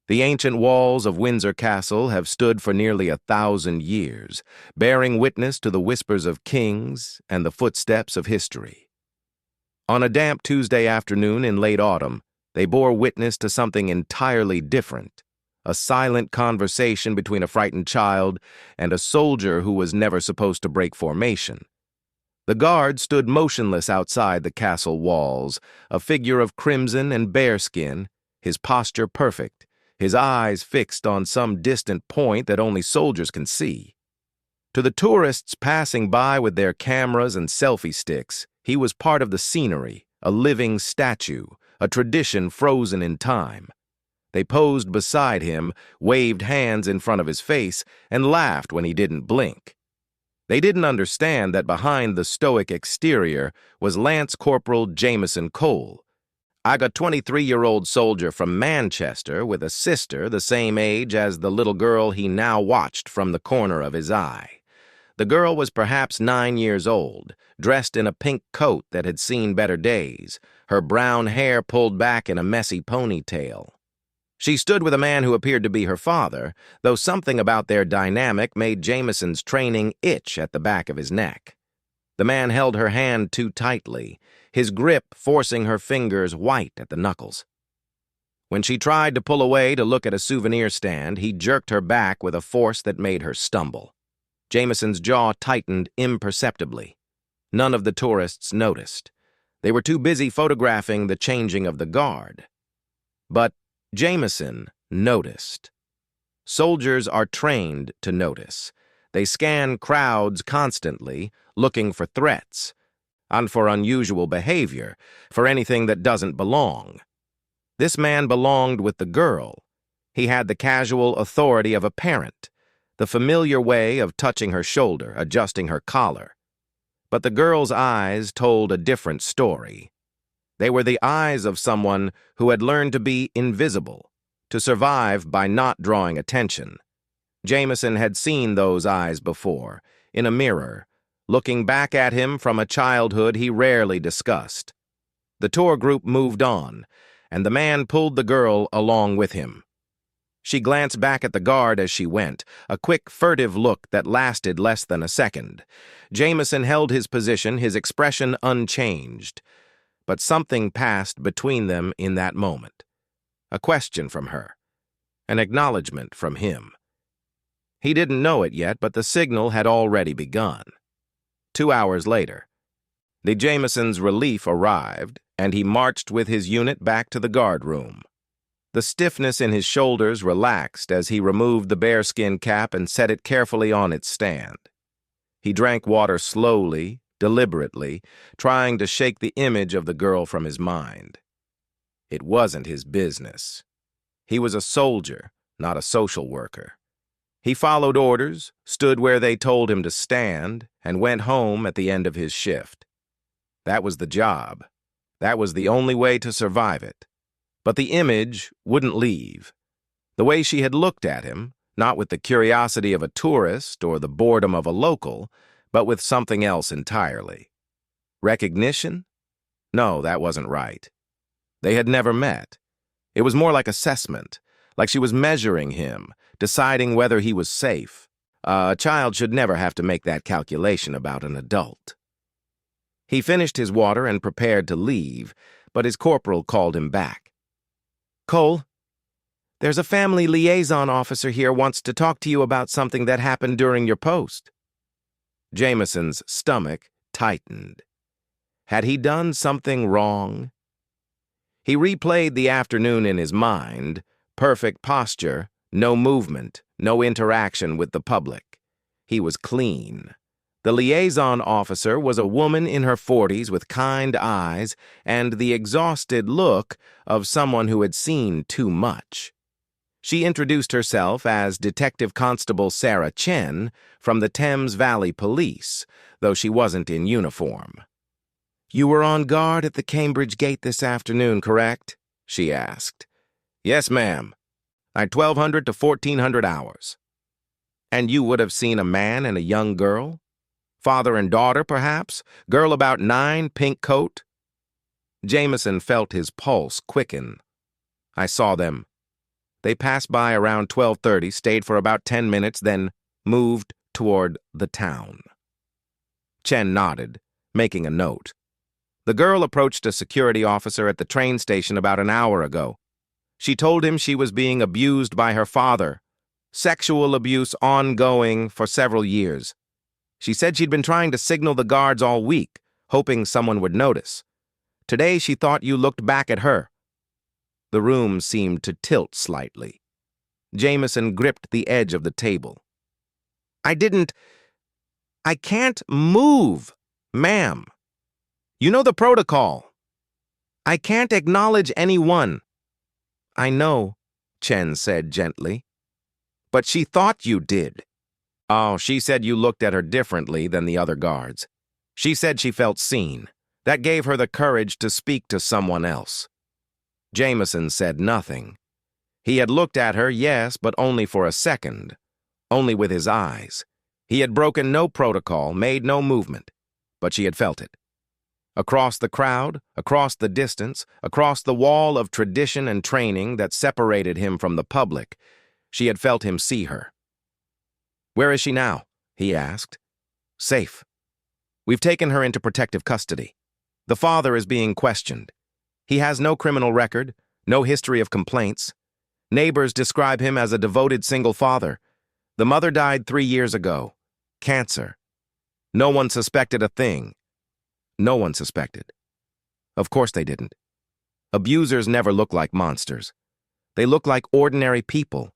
The ancient walls of Windsor Castle have stood for nearly 1,000 years, bearing witness to the whispers of kings and the footsteps of history. On a damp Tuesday afternoon in late autumn, they bore witness to something entirely different, a silent conversation between a frightened child and a soldier who was never supposed to break formation. The guard stood motionless outside the castle walls, a figure of crimson and bearskin, his posture perfect, his eyes fixed on some distant point that only soldiers can see. To the tourists passing by with their cameras and selfie sticks, he was part of the scenery, a living statue, a tradition frozen in time. They posed beside him, waved hands in front of his face, and laughed when he didn't blink. They didn't understand that behind the stoic exterior was Lance Corporal Jameson Cole, a 23-year-old soldier from Manchester with a sister the same age as the little girl he now watched from the corner of his eye. The girl was perhaps 9 years old, dressed in a pink coat that had seen better days, her brown hair pulled back in a messy ponytail. She stood with a man who appeared to be her father, though something about their dynamic made Jameson's training itch at the back of his neck. The man held her hand too tightly, his grip forcing her fingers white at the knuckles. When she tried to pull away to look at a souvenir stand, he jerked her back with a force that made her stumble. Jameson's jaw tightened imperceptibly. None of the tourists noticed. They were too busy photographing the changing of the guard. But Jameson noticed. Soldiers are trained to notice. They scan crowds constantly, looking for threats, and for unusual behavior, for anything that doesn't belong. This man belonged with the girl. He had the casual authority of a parent, the familiar way of touching her shoulder, adjusting her collar. But the girl's eyes told a different story. They were the eyes of someone who had learned to be invisible, to survive by not drawing attention. Jameson had seen those eyes before, in a mirror, looking back at him from a childhood he rarely discussed. The tour group moved on, and the man pulled the girl along with him. She glanced back at the guard as she went, a quick, furtive look that lasted less than a second. Jameson held his position, his expression unchanged. But something passed between them in that moment. A question from her. An acknowledgement from him. He didn't know it yet, but the signal had already begun. 2 hours later, the Jameson's relief arrived, and he marched with his unit back to the guard room. The stiffness in his shoulders relaxed as he removed the bearskin cap and set it carefully on its stand. He drank water slowly, deliberately, trying to shake the image of the girl from his mind. It wasn't his business. He was a soldier, not a social worker. He followed orders, stood where they told him to stand, and went home at the end of his shift. That was the job. That was the only way to survive it. But the image wouldn't leave. The way she had looked at him, not with the curiosity of a tourist or the boredom of a local, but with something else entirely. Recognition? No, that wasn't right. They had never met. It was more like assessment, like she was measuring him, deciding whether he was safe. A child should never have to make that calculation about an adult. He finished his water and prepared to leave, but his corporal called him back. "Cole, there's a family liaison officer here wants to talk to you about something that happened during your post." Jameson's stomach tightened. Had he done something wrong? He replayed the afternoon in his mind, perfect posture, no movement, no interaction with the public. He was clean. The liaison officer was a woman in her 40s with kind eyes and the exhausted look of someone who had seen too much. She introduced herself as Detective Constable Sarah Chen from the Thames Valley Police, though she wasn't in uniform. "You were on guard at the Cambridge Gate this afternoon, correct?" she asked. "Yes, ma'am. At 1200 to 1400 hours. And you would have seen a man and a young girl? Father and daughter, perhaps? Girl about 9, pink coat?" Jameson felt his pulse quicken. "I saw them. They passed by around 12:30, stayed for about 10 minutes, then moved toward the town. Chen nodded, making a note. The girl approached a security officer at the train station about an hour ago. She told him she was being abused by her father. Sexual abuse ongoing for several years. She said she'd been trying to signal the guards all week, hoping someone would notice. Today she thought you looked back at her. The room seemed to tilt slightly. Jameson gripped the edge of the table. I can't move, ma'am. You know the protocol. I can't acknowledge anyone. I know, Chen said gently. But she thought you did. Oh, she said you looked at her differently than the other guards. She said she felt seen. That gave her the courage to speak to someone else. Jameson said nothing. He had looked at her, yes, but only for a second. Only with his eyes. He had broken no protocol, made no movement. But she had felt it. Across the crowd, across the distance, across the wall of tradition and training that separated him from the public, she had felt him see her. Where is she now? He asked. Safe. We've taken her into protective custody. The father is being questioned. He has no criminal record, no history of complaints. Neighbors describe him as a devoted single father. The mother died 3 years ago. Cancer. No one suspected a thing. No one suspected. Of course they didn't. Abusers never look like monsters. They look like ordinary people.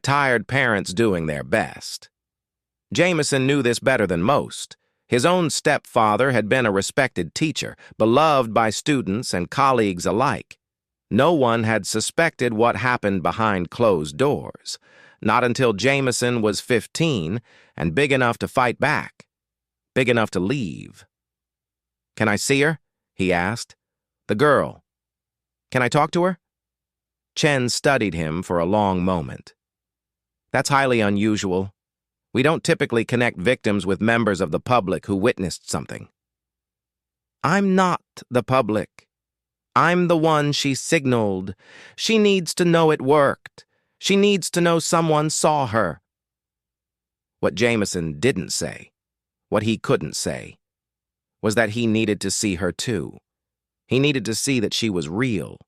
Tired parents doing their best. Jameson knew this better than most. His own stepfather had been a respected teacher, beloved by students and colleagues alike. No one had suspected what happened behind closed doors, not until Jameson was 15 and big enough to fight back, big enough to leave. Can I see her? He asked. The girl. Can I talk to her? Chen studied him for a long moment. That's highly unusual. We don't typically connect victims with members of the public who witnessed something. I'm not the public. I'm the one she signaled. She needs to know it worked. She needs to know someone saw her. What Jameson didn't say, what he couldn't say, was that he needed to see her too. He needed to see that she was real,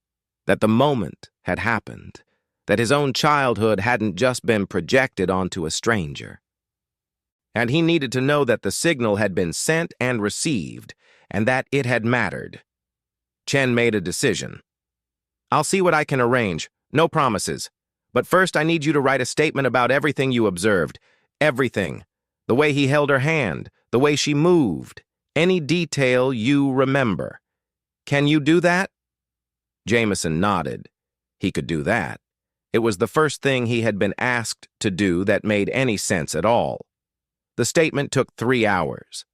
that the moment had happened, that his own childhood hadn't just been projected onto a stranger. And he needed to know that the signal had been sent and received, and that it had mattered. Chen made a decision. I'll see what I can arrange, no promises. But first I need you to write a statement about everything you observed. Everything. The way he held her hand, the way she moved, any detail you remember. Can you do that? Jameson nodded. He could do that. It was the first thing he had been asked to do that made any sense at all. The statement took 3 hours.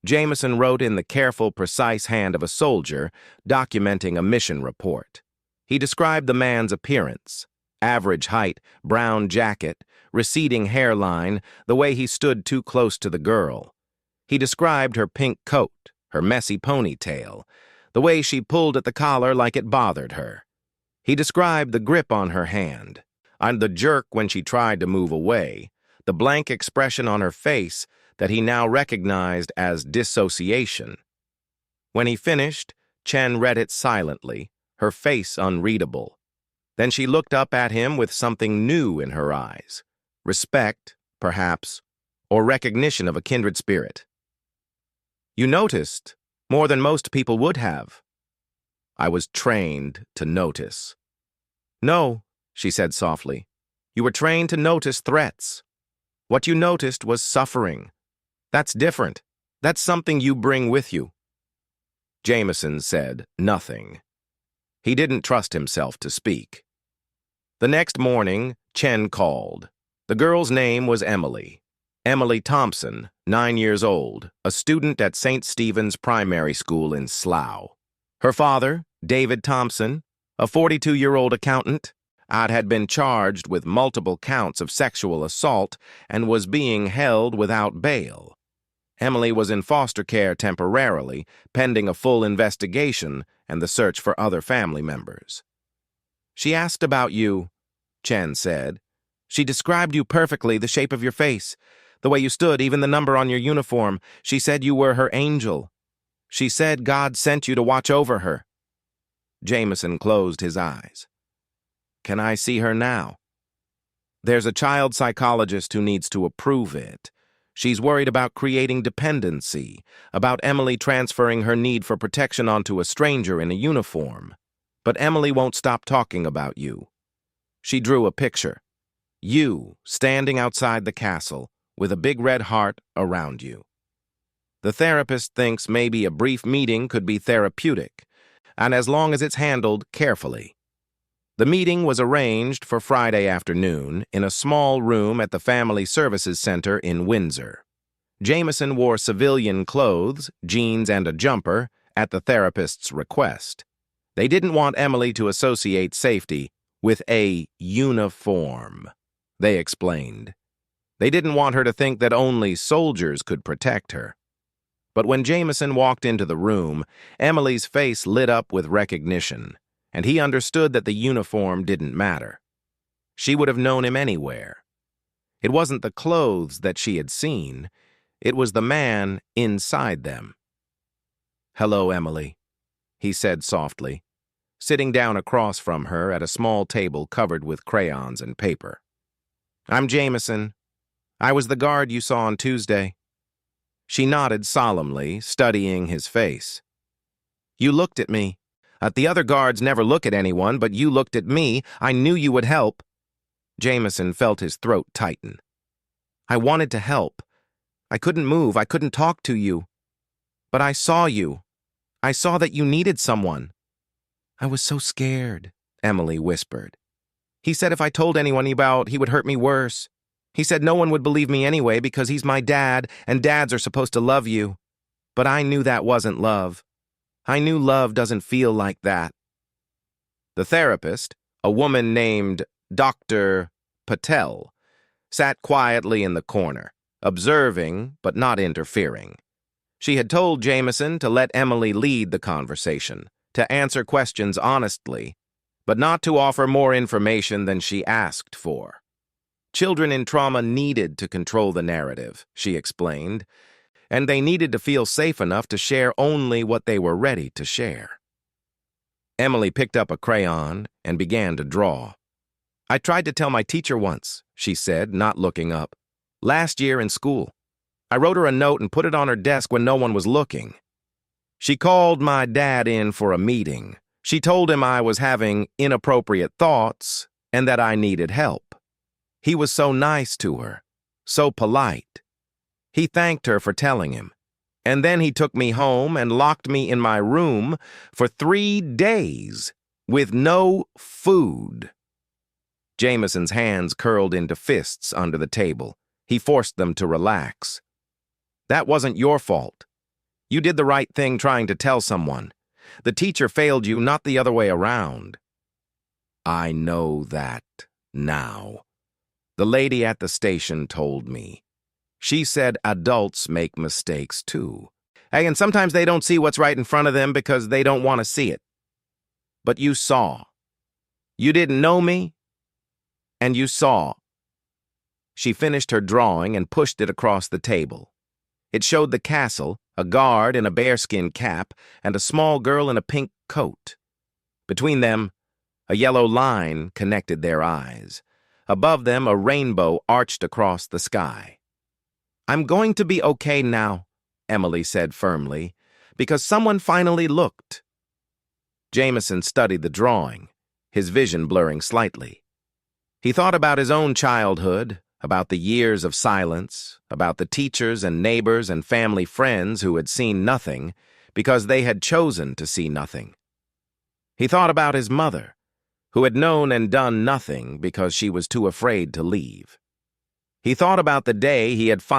Jameson wrote in the careful, precise hand of a soldier, documenting a mission report. He described the man's appearance: average height, brown jacket, receding hairline, the way he stood too close to the girl. He described her pink coat, her messy ponytail, the way she pulled at the collar like it bothered her. He described the grip on her hand, and the jerk when she tried to move away, the blank expression on her face that he now recognized as dissociation. When he finished, Chen read it silently, her face unreadable. Then she looked up at him with something new in her eyes. Respect, perhaps, or recognition of a kindred spirit. You noticed, more than most people would have. I was trained to notice. No, she said softly. You were trained to notice threats. What you noticed was suffering. That's different. That's something you bring with you. Jameson said nothing. He didn't trust himself to speak. The next morning, Chen called. The girl's name was Emily. Emily Thompson, 9 years old, a student at St. Stephen's Primary School in Slough. Her father, David Thompson, a 42-year-old accountant, had been charged with multiple counts of sexual assault and was being held without bail. Emily was in foster care temporarily, pending a full investigation and the search for other family members. She asked about you. Chen said. "She described you perfectly, the shape of your face, the way you stood, even the number on your uniform. She said you were her angel. She said God sent you to watch over her." Jameson closed his eyes. "Can I see her now?" "There's a child psychologist who needs to approve it. She's worried about creating dependency, about Emily transferring her need for protection onto a stranger in a uniform. But Emily won't stop talking about you." She drew a picture. You, standing outside the castle, with a big red heart around you. "The therapist thinks maybe a brief meeting could be therapeutic, and as long as it's handled carefully." The meeting was arranged for Friday afternoon in a small room at the Family Services Center in Windsor. Jameson wore civilian clothes, jeans and a jumper, at the therapist's request. They didn't want Emily to associate safety with a uniform, they explained. They didn't want her to think that only soldiers could protect her. But when Jameson walked into the room, Emily's face lit up with recognition, and he understood that the uniform didn't matter. She would have known him anywhere. It wasn't the clothes that she had seen, it was the man inside them. "Hello, Emily," he said softly, sitting down across from her at a small table covered with crayons and paper. "I'm Jameson. I was the guard you saw on Tuesday." She nodded solemnly, studying his face. "You looked at me. The other guards never look at anyone, but you looked at me. I knew you would help." Jameson felt his throat tighten. "I wanted to help. I couldn't move. I couldn't talk to you. But I saw you. I saw that you needed someone." "I was so scared," Emily whispered. "He said if I told anyone about, he would hurt me worse. He said no one would believe me anyway because he's my dad, and dads are supposed to love you. But I knew that wasn't love. I knew love doesn't feel like that." The therapist, a woman named Dr. Patel, sat quietly in the corner, observing but not interfering. She had told Jameson to let Emily lead the conversation, to answer questions honestly, but not to offer more information than she asked for. Children in trauma needed to control the narrative, she explained, and they needed to feel safe enough to share only what they were ready to share. Emily picked up a crayon and began to draw. "I tried to tell my teacher once," she said, not looking up. "Last year in school. I wrote her a note and put it on her desk when no one was looking. She called my dad in for a meeting. She told him I was having inappropriate thoughts and that I needed help. He was so nice to her, so polite. He thanked her for telling him, and then he took me home and locked me in my room for 3 days with no food." Jameson's hands curled into fists under the table. He forced them to relax. "That wasn't your fault. You did the right thing trying to tell someone. The teacher failed you, not the other way around." "I know that now. The lady at the station told me. She said adults make mistakes too. Hey, and sometimes they don't see what's right in front of them because they don't want to see it. But you saw. You didn't know me, and you saw." She finished her drawing and pushed it across the table. It showed the castle, a guard in a bearskin cap, and a small girl in a pink coat. Between them, a yellow line connected their eyes. Above them, a rainbow arched across the sky. "I'm going to be okay now," Emily said firmly, "because someone finally looked." Jameson studied the drawing, his vision blurring slightly. He thought about his own childhood, about the years of silence, about the teachers and neighbors and family friends who had seen nothing because they had chosen to see nothing. He thought about his mother, who had known and done nothing because she was too afraid to leave. He thought about the day he had finally